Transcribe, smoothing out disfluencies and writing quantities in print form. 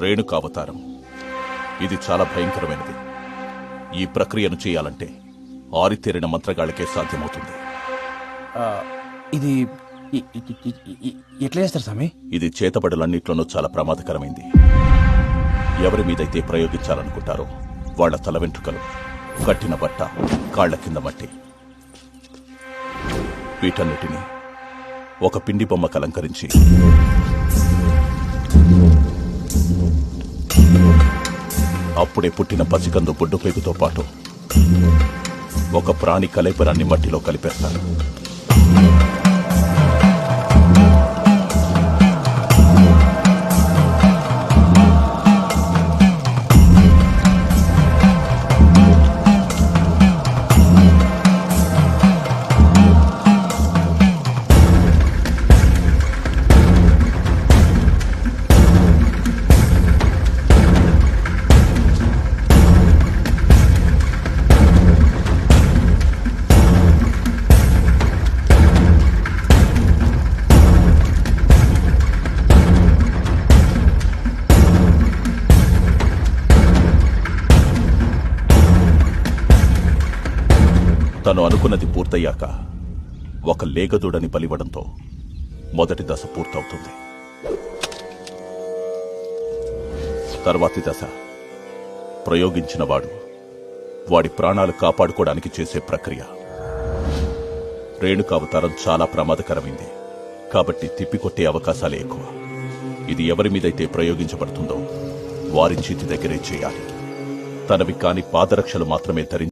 రేణుకావతారం. ఇది చాలా భయంకరమైనది. ఈ ప్రక్రియను చేయాలంటే ఆరితేరిన మంత్రగాళ్లకే సాధ్యమవుతుంది. ఇది ఎట్లా చేస్తారు స్వామి? ఇది చేతబడులన్నిట్లోనూ చాలా ప్రమాదకరమైంది. ఎవరి మీదైతే ప్రయోగించాలనుకుంటారో వాళ్ల తల వెంట్రుకలు, కట్టిన బట్ట, కాళ్ల కింద మట్టి, వీటన్నిటినీ ఒక పిండి బొమ్మకు అలంకరించి అప్పుడే పుట్టిన పసికందు బొడ్డు పేగుతో పాటు ఒక ప్రాణి కలైపరాన్ని మట్టిలో కలిపేస్తారు. తను అనుకున్నది పూర్తయ్యాక ఒక లేగదూడని బలివ్వడంతో మొదటి దశ పూర్తవుతుంది. తర్వాతి దశ ప్రయోగించిన వాడి ప్రాణాలు కాపాడుకోవడానికి చేసే ప్రక్రియ. రేణుకావతారం చాలా ప్రమాదకరమైంది కాబట్టి తిప్పికొట్టే అవకాశాలే ఎక్కువ. ఇది ఎవరి మీదైతే ప్రయోగించబడుతుందో వారి చేతి దగ్గరే చేయాలి. తనవి కాని పాదరక్షలు మాత్రమే ధరించి